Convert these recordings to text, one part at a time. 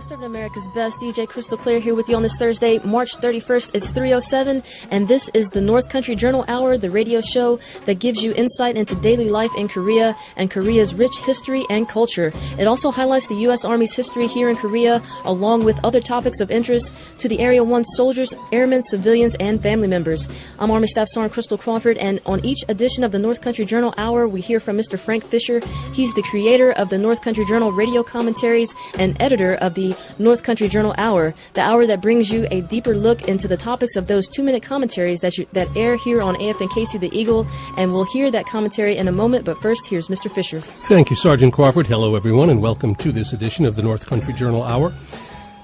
Serving America's Best, DJ Crystal Clear here with you on this Thursday, March 31st. It's 3:07, and this is the North Country Journal Hour, the radio show that gives you insight into daily life in Korea and Korea's rich history and culture. It also highlights the U.S. Army's history here in Korea, along with other topics of interest to the Area 1 soldiers, airmen, civilians, and family members. I'm Army Staff Sergeant Crystal Crawford, and on each edition of the North Country Journal Hour, we hear from Mr. Frank Fisher. He's the creator of the North Country Journal radio commentaries and editor of the North Country Journal Hour, the hour that brings you a deeper look into the topics of those 2-minute commentaries that air here on AFNKC The Eagle, and we'll hear that commentary in a moment, but first, here's Mr. Fisher. Thank you, Sergeant Crawford. Hello, everyone, and welcome to this edition of the North Country Journal Hour.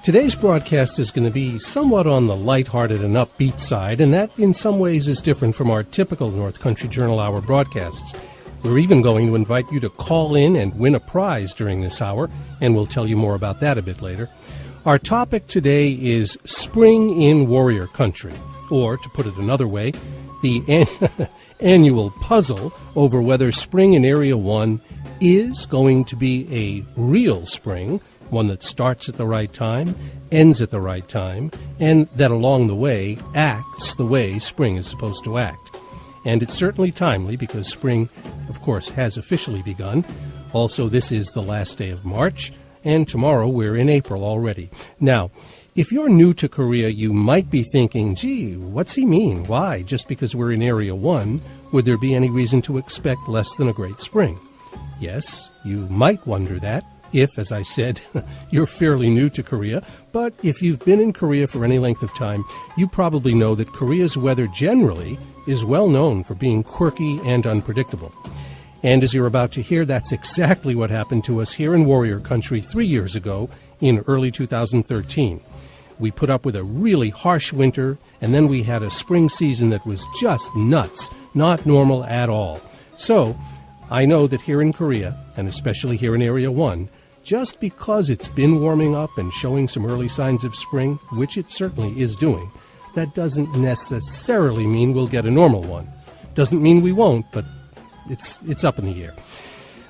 Today's broadcast is going to be somewhat on the lighthearted and upbeat side, and that in some ways is different from our typical North Country Journal Hour broadcasts. We're even going to invite you to call in and win a prize during this hour, and we'll tell you more about that a bit later. Our topic today is Spring in Warrior Country, or, to put it another way, the annual puzzle over whether spring in Area 1 is going to be a real spring, one that starts at the right time, ends at the right time, and that along the way acts the way spring is supposed to act. And it's certainly timely because spring, of course, has officially begun. Also, this is the last day of March, and tomorrow we're in April already. Now, if you're new to Korea, you might be thinking, gee, what's he mean? Why? Just because we're in Area 1, would there be any reason to expect less than a great spring? Yes, you might wonder that if, as I said, you're fairly new to Korea. But if you've been in Korea for any length of time, you probably know that Korea's weather generally is well known for being quirky and unpredictable. And as you're about to hear, that's exactly what happened to us here in Warrior Country 3 years ago in early 2013. We put up with a really harsh winter, and then we had a spring season that was just nuts, not normal at all. So, I know that here in Korea, and especially here in Area 1, just because it's been warming up and showing some early signs of spring, which it certainly is doing, that doesn't necessarily mean we'll get a normal one. Doesn't mean we won't, but it's up in the air.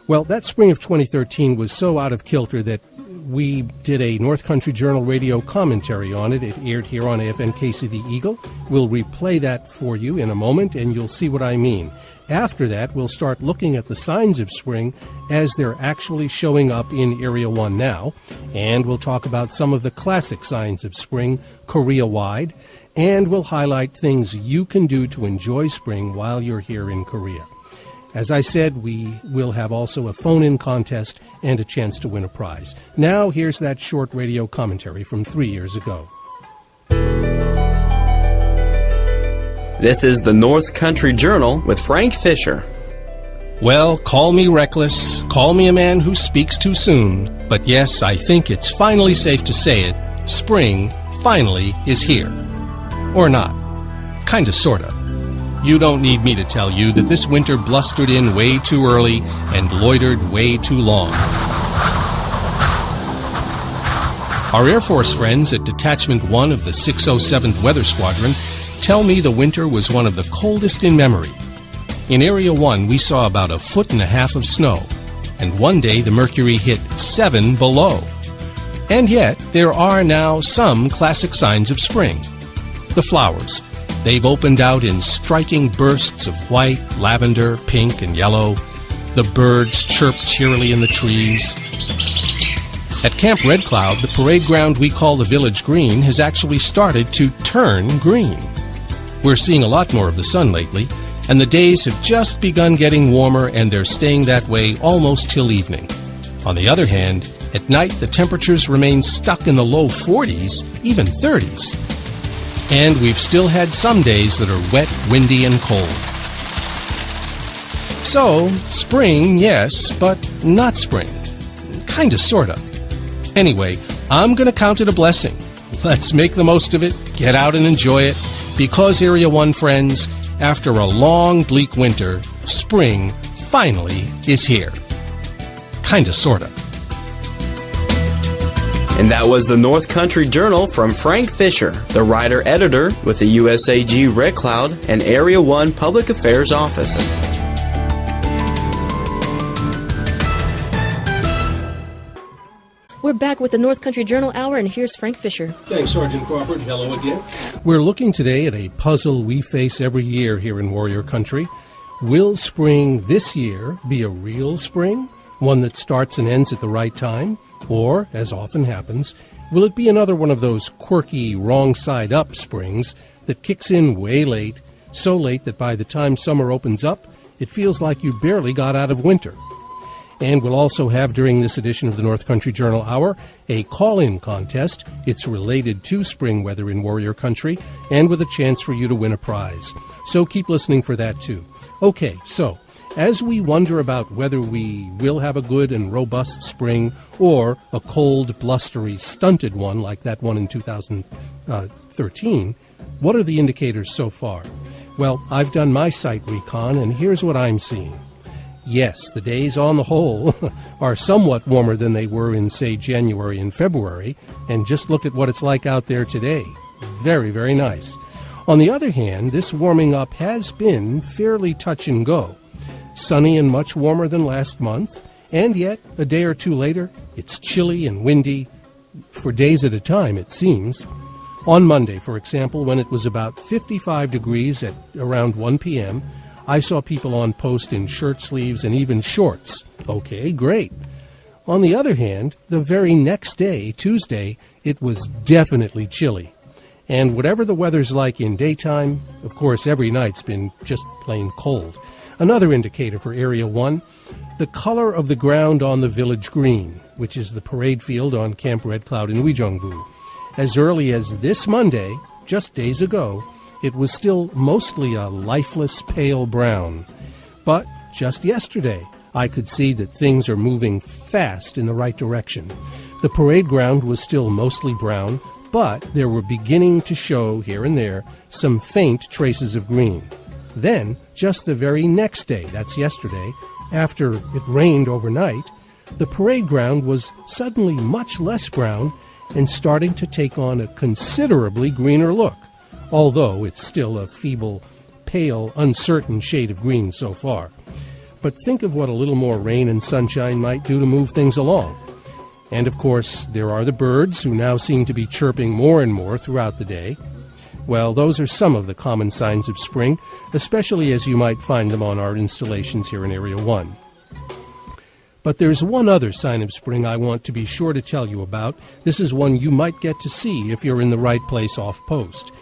Well, that spring of 2013 was so out of kilter that we did a North Country Journal radio commentary on it. It aired here on AFNKC The Eagle. We'll replay that for you in a moment, and you'll see what I mean. After that, we'll start looking at the signs of spring as they're actually showing up in Area 1 now, and we'll talk about some of the classic signs of spring Korea-wide, and we'll highlight things you can do to enjoy spring while you're here in Korea. As I said, we will have also a phone-in contest and a chance to win a prize. Now, here's that short radio commentary from 3 years ago. This is the North Country Journal with Frank Fisher. Well, call me reckless, call me a man who speaks too soon, but yes, I think it's finally safe to say it. Spring finally is here. Or not. Kinda, sorta. You don't need me to tell you that this winter blustered in way too early and loitered way too long. Our Air Force friends at Detachment 1 of the 607th Weather Squadron tell me the winter was one of the coldest in memory. In Area 1, we saw about 1.5 feet of snow, and one day the mercury hit 7 below. And yet, there are now some classic signs of spring. The flowers. They've opened out in striking bursts of white, lavender, pink, and yellow. The birds chirp cheerily in the trees. At Camp Red Cloud, the parade ground we call the Village Green has actually started to turn green. We're seeing a lot more of the sun lately, and the days have just begun getting warmer, and they're staying that way almost till evening. On the other hand, at night the temperatures remain stuck in the low 40s, even 30s. And we've still had some days that are wet, windy, and cold. So, spring, yes, but not spring. Kinda, sorta. Anyway, I'm gonna count it a blessing. Let's make the most of it, get out and enjoy it, because Area 1 friends, after a long, bleak winter, spring finally is here. Kinda, sorta. And that was the North Country Journal from Frank Fisher, the writer-editor with the USAG Red Cloud and Area 1 Public Affairs Office. We're we're back with the North Country Journal Hour, and here's Frank Fisher. Thanks, Sergeant Crawford. Hello again. We're looking today at a puzzle we face every year here in Warrior Country. Will spring this year be a real spring, one that starts and ends at the right time? Or, as often happens, will it be another one of those quirky, wrong-side-up springs that kicks in way late, so late that by the time summer opens up, it feels like you barely got out of winter? And we'll also have, during this edition of the North Country Journal Hour, a call-in contest. It's related to spring weather in Warrior Country, and with a chance for you to win a prize. So keep listening for that, too. Okay, so as we wonder about whether we will have a good and robust spring or a cold, blustery, stunted one like that one in 2013, what are the indicators so far? Well, I've done my site recon, and here's what I'm seeing. Yes, the days on the whole are somewhat warmer than they were in, say, January and February, and just look at what it's like out there today. Very, very nice. On the other hand, this warming up has been fairly touch and go. Sunny and much warmer than last month, and yet, a day or two later, it's chilly and windy for days at a time, it seems. On Monday, for example, when it was about 55 degrees at around 1 p.m., I saw people on post in shirt sleeves and even shorts. Okay, great. On the other hand, the very next day, Tuesday, it was definitely chilly. And whatever the weather's like in daytime, of course, every night's been just plain cold. Another indicator for Area 1, the color of the ground on the village green, which is the parade field on Camp Red Cloud in Uijeongbu. As early as this Monday, just days ago, it was still mostly a lifeless pale brown. But just yesterday, I could see that things are moving fast in the right direction. The parade ground was still mostly brown, but there were beginning to show, here and there, some faint traces of green. Then, just the very next day, that's yesterday, after it rained overnight, the parade ground was suddenly much less brown and starting to take on a considerably greener look, although it's still a feeble, pale, uncertain shade of green so far. But think of what a little more rain and sunshine might do to move things along. And of course, there are the birds who now seem to be chirping more and more throughout the day. Well, those are some of the common signs of spring, especially as you might find them on our installations here in Area 1. But there's one other sign of spring I want to be sure to tell you about. This is one you might get to see if you're in the right place off post.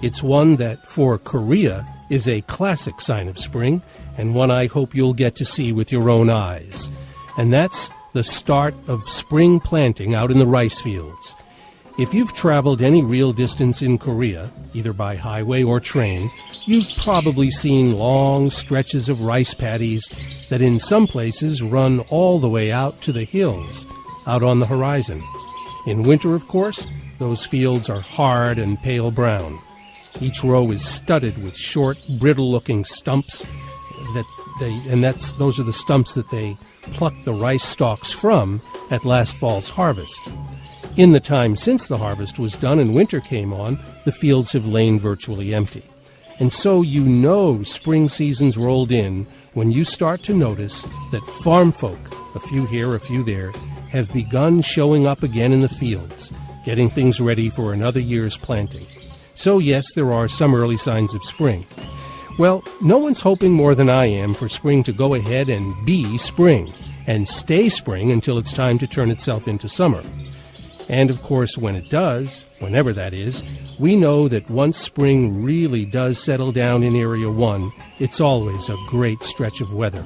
It's one that, for Korea, is a classic sign of spring, and one I hope you'll get to see with your own eyes. And that's the start of spring planting out in the rice fields. If you've traveled any real distance in Korea, either by highway or train, you've probably seen long stretches of rice paddies that in some places run all the way out to the hills, out on the horizon. In winter, of course, those fields are hard and pale brown. Each row is studded with short, brittle-looking stumps, those are the stumps that they pluck the rice stalks from at last fall's harvest. In the time since the harvest was done and winter came on, the fields have lain virtually empty. And so you know spring season's rolled in when you start to notice that farm folk, a few here, a few there, have begun showing up again in the fields, getting things ready for another year's planting. So yes, there are some early signs of spring. Well, no one's hoping more than I am for spring to go ahead and be spring, and stay spring until it's time to turn itself into summer. And of course, when it does, whenever that is, we know that once spring really does settle down in Area 1, it's always a great stretch of weather.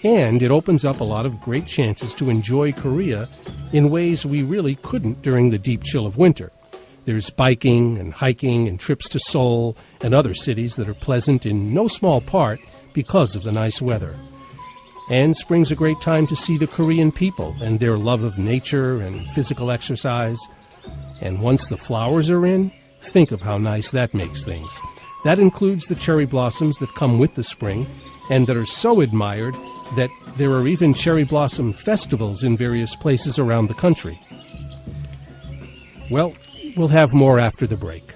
And it opens up a lot of great chances to enjoy Korea in ways we really couldn't during the deep chill of winter. There's biking and hiking and trips to Seoul and other cities that are pleasant in no small part because of the nice weather. And spring's a great time to see the Korean people and their love of nature and physical exercise. And once the flowers are in, think of how nice that makes things. That includes the cherry blossoms that come with the spring and that are so admired that there are even cherry blossom festivals in various places around the country. Well, we'll have more after the break.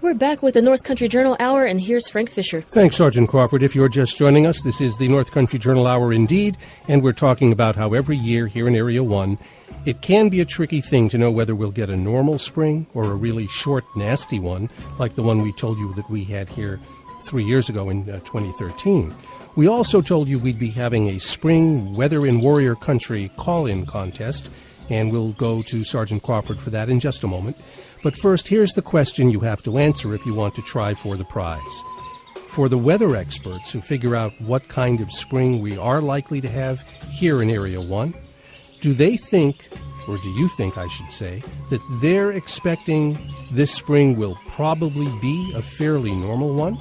We're back with the North Country Journal Hour, and here's Frank Fisher. Thanks, Sergeant Crawford. If you're just joining us, this is the North Country Journal Hour indeed, and we're talking about how every year here in Area 1, it can be a tricky thing to know whether we'll get a normal spring or a really short, nasty one, like the one we told you that we had here 3 years ago in 2013. We also told you we'd be having a spring Weather in Warrior Country call-in contest, and we'll go to Sergeant Crawford for that in just a moment. But first, here's the question you have to answer if you want to try for the prize. For the weather experts who figure out what kind of spring we are likely to have here in Area 1, do they think, or do you think, I should say, that they're expecting this spring will probably be a fairly normal one?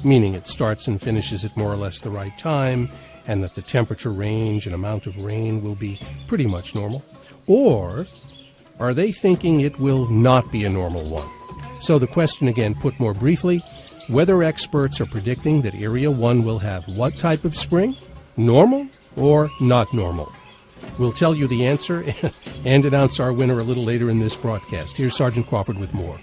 Meaning it starts and finishes at more or less the right time, and that the temperature range and amount of rain will be pretty much normal? Or are they thinking it will not be a normal one? So the question again, put more briefly, weather experts are predicting that Area 1 will have what type of spring? Normal or not normal? We'll tell you the answer and announce our winner a little later in this broadcast. Here's Sergeant Crawford with more.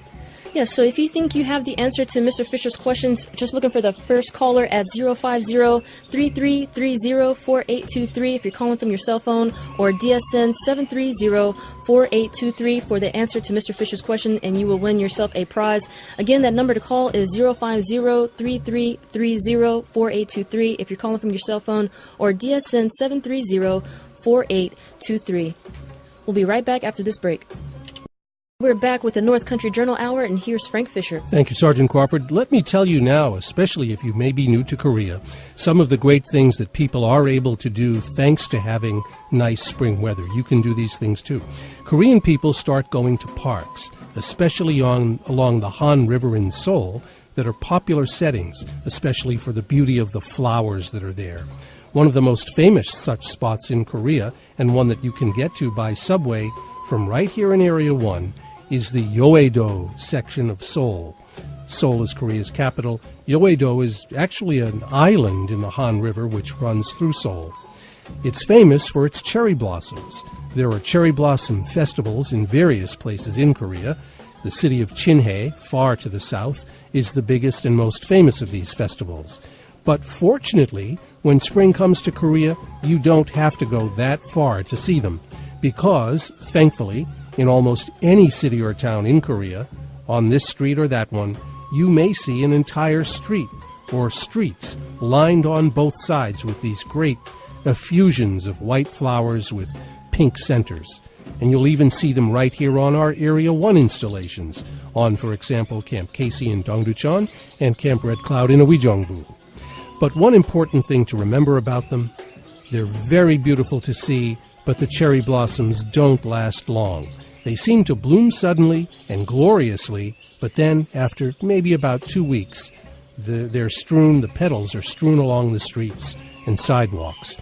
Yes, so if you think you have the answer to Mr. Fisher's questions, just looking for the first caller at 050-3330-4823 if you're calling from your cell phone, or DSN 730-4823 for the answer to Mr. Fisher's question, and you will win yourself a prize. Again, that number to call is 050-3330-4823 if you're calling from your cell phone, or DSN 730-4823. We'll be right back after this break. We're back with the North Country Journal Hour, and here's Frank Fisher. Thank you, Sergeant Crawford. Let me tell you now, especially if you may be new to Korea, some of the great things that people are able to do thanks to having nice spring weather. You can do these things too. Korean people start going to parks, especially along the Han River in Seoul, that are popular settings, especially for the beauty of the flowers that are there. One of the most famous such spots in Korea, and one that you can get to by subway from right here in Area 1, is the Yeouido section of Seoul. Seoul is Korea's capital. Yeouido is actually an island in the Han River which runs through Seoul. It's famous for its cherry blossoms. There are cherry blossom festivals in various places in Korea. The city of Chinhae, far to the south, is the biggest and most famous of these festivals. But fortunately, when spring comes to Korea, you don't have to go that far to see them, because, thankfully, in almost any city or town in Korea, on this street or that one, you may see an entire street or streets lined on both sides with these great effusions of white flowers with pink centers. And you'll even see them right here on our Area 1 installations, on, for example, Camp Casey in Dongducheon and Camp Red Cloud in Uijeongbu. But one important thing to remember about them, they're very beautiful to see, but the cherry blossoms don't last long. They seem to bloom suddenly and gloriously, but then, after maybe about 2 weeks, the petals are strewn along the streets and sidewalks.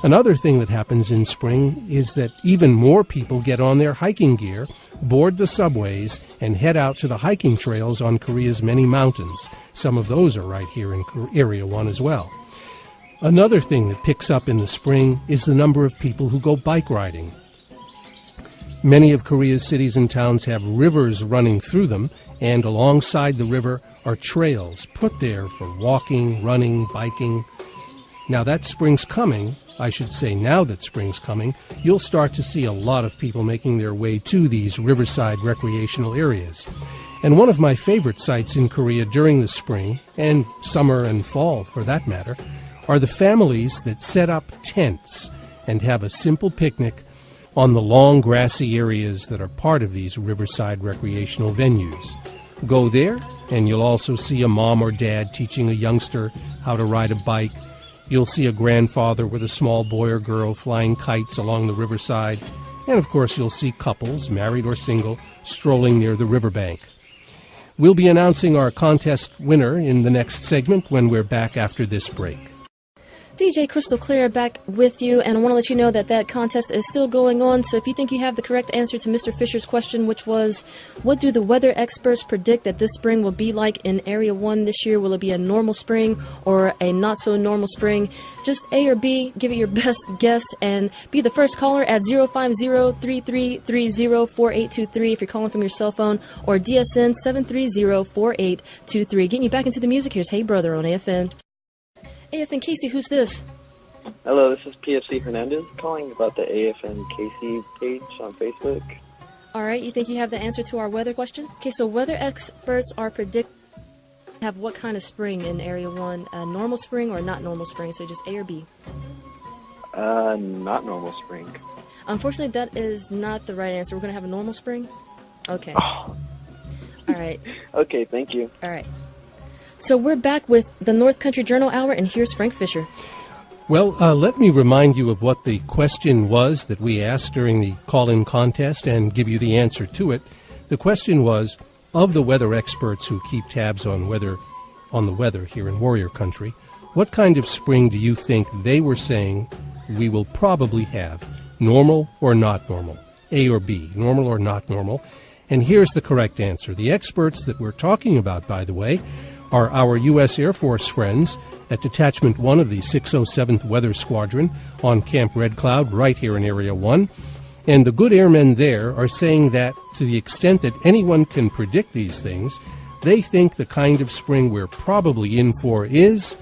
Another thing that happens in spring is that even more people get on their hiking gear, board the subways, and head out to the hiking trails on Korea's many mountains. Some of those are right here in Area 1 as well. Another thing that picks up in the spring is the number of people who go bike riding. Many of Korea's cities and towns have rivers running through them, and alongside the river are trails put there for walking, running, biking. Now that spring's coming, I should say now that spring's coming, you'll start to see a lot of people making their way to these riverside recreational areas. And one of my favorite sights in Korea during the spring, and summer and fall for that matter, are the families that set up tents and have a simple picnic on the long grassy areas that are part of these riverside recreational venues. Go there, and you'll also see a mom or dad teaching a youngster how to ride a bike. You'll see a grandfather with a small boy or girl flying kites along the riverside. And of course, you'll see couples, married or single, strolling near the riverbank. We'll be announcing our contest winner in the next segment when we're back after this break. DJ Crystal Clear back with you, and I want to let you know that that contest is still going on. So if you think you have the correct answer to Mr. Fisher's question, which was, what do the weather experts predict that this spring will be like in Area 1 this year? Will it be a normal spring or a not-so-normal spring? Just A or B, give it your best guess, and be the first caller at 050-3330-4823 if you're calling from your cell phone, or DSN 730-4823. Getting you back into the music, here's Hey Brother on AFN. AFN Casey, who's this? Hello, this is PFC Hernandez calling about the AFN Casey page on Facebook. All right, you think you have the answer to our weather question? Okay, so weather experts are have what kind of spring in Area 1? A normal spring or not normal spring? So just A or B? Not normal spring. Unfortunately, that is not the right answer. We're going to have a normal spring? Okay. Oh. All right. Okay, thank you. All right. So we're back with the North Country Journal Hour, and here's Frank Fisher. Well, let me remind you of what the question was that we asked during the call-in contest and give you the answer to it. The question was, of the weather experts who keep tabs on the weather here in Warrior Country, what kind of spring do you think they were saying we will probably have? Normal or not normal? A or B, normal or not normal? And here's the correct answer. The experts that we're talking about, by the way, are our U.S. Air Force friends at Detachment 1 of the 607th Weather Squadron on Camp Red Cloud right here in Area 1. And the good airmen there are saying that to the extent that anyone can predict these things, they think the kind of spring we're probably in for is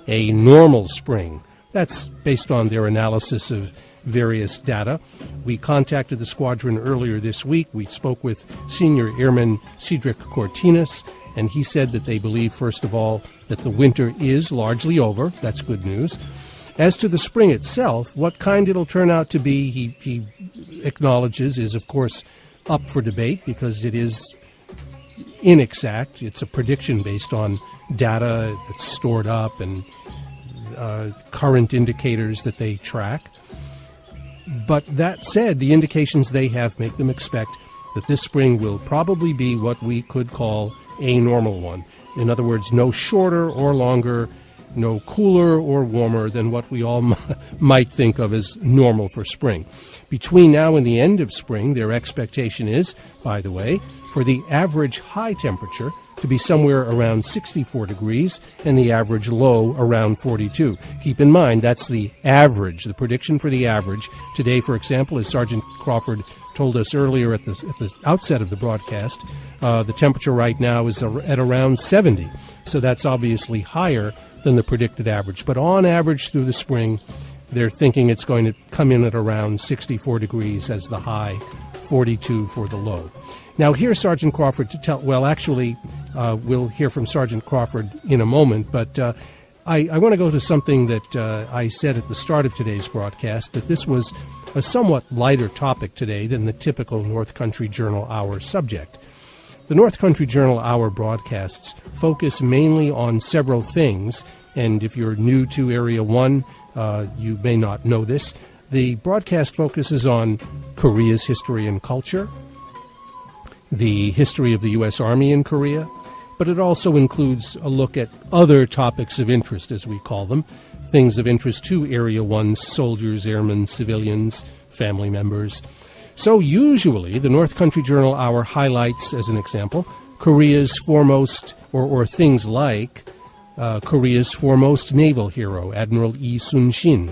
a normal spring. That's based on their analysis of various data. We contacted the squadron earlier this week. We spoke with Senior Airman Cedric Cortinas, and he said that they believe, first of all, that the winter is largely over. That's good news. As to the spring itself, what kind it'll turn out to be, he acknowledges, is, of course, up for debate because it is inexact. It's a prediction based on data that's stored up and current indicators that they track. But that said, the indications they have make them expect that this spring will probably be what we could call a normal one. In other words, no shorter or longer, no cooler or warmer than what we all might think of as normal for spring. Between now and the end of spring, their expectation is, by the way, for the average high temperature to be somewhere around 64 degrees and the average low around 42. Keep in mind, that's the average, the prediction for the average. Today, for example, as Sergeant Crawford told us earlier at the outset of the broadcast, the temperature right now is at around 70. So that's obviously higher than the predicted average. But on average through the spring, they're thinking it's going to come in at around 64 degrees as the high, 42 for the low. Now, here's Sergeant Crawford to tell, well, actually, we'll hear from Sergeant Crawford in a moment, but I want to go to something that I said at the start of today's broadcast, that this was a somewhat lighter topic today than the typical North Country Journal Hour subject. The North Country Journal Hour broadcasts focus mainly on several things, and if you're new to Area 1, you may not know this. The broadcast focuses on Korea's history and culture, the history of the U.S. Army in Korea, but it also includes a look at other topics of interest, as we call them, things of interest to Area 1's soldiers, airmen, civilians, family members. So usually, the North Country Journal Hour highlights, as an example, Korea's foremost, or things like Korea's foremost naval hero, Admiral Lee Sun-shin,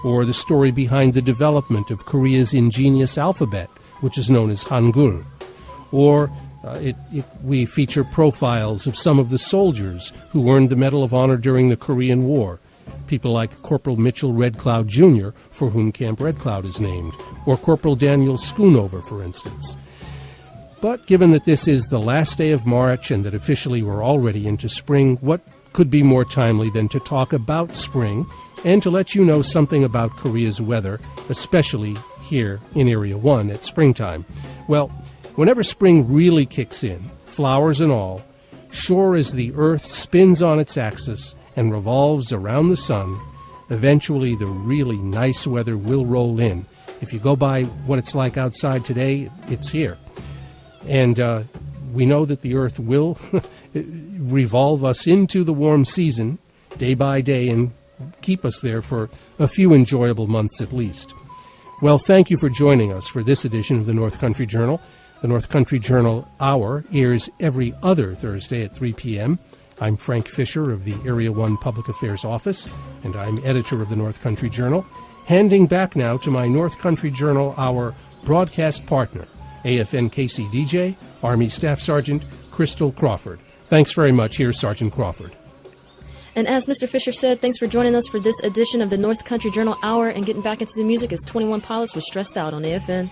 or the story behind the development of Korea's ingenious alphabet, which is known as Hangul, or we feature profiles of some of the soldiers who earned the Medal of Honor during the Korean War, people like Corporal Mitchell Red Cloud Jr., for whom Camp Red Cloud is named, or Corporal Daniel Schoonover, for instance. But given that this is the last day of March and that officially we're already into spring, what could be more timely than to talk about spring and to let you know something about Korea's weather, especially here in Area 1 at springtime? Well, whenever spring really kicks in, flowers and all, sure as the earth spins on its axis and revolves around the sun, eventually the really nice weather will roll in. If you go by what it's like outside today, it's here. And we know that the earth will revolve us into the warm season day by day and keep us there for a few enjoyable months at least. Well, thank you for joining us for this edition of the North Country Journal. The North Country Journal Hour airs every other Thursday at 3 p.m. I'm Frank Fisher of the Area 1 Public Affairs Office, and I'm editor of the North Country Journal. Handing back now to my North Country Journal Hour broadcast partner, AFN KCDJ, Army Staff Sergeant Crystal Crawford. Thanks very much. Here's Sergeant Crawford. And as Mr. Fisher said, thanks for joining us for this edition of the North Country Journal Hour, and getting back into the music as 21 Pilots was Stressed Out on AFN.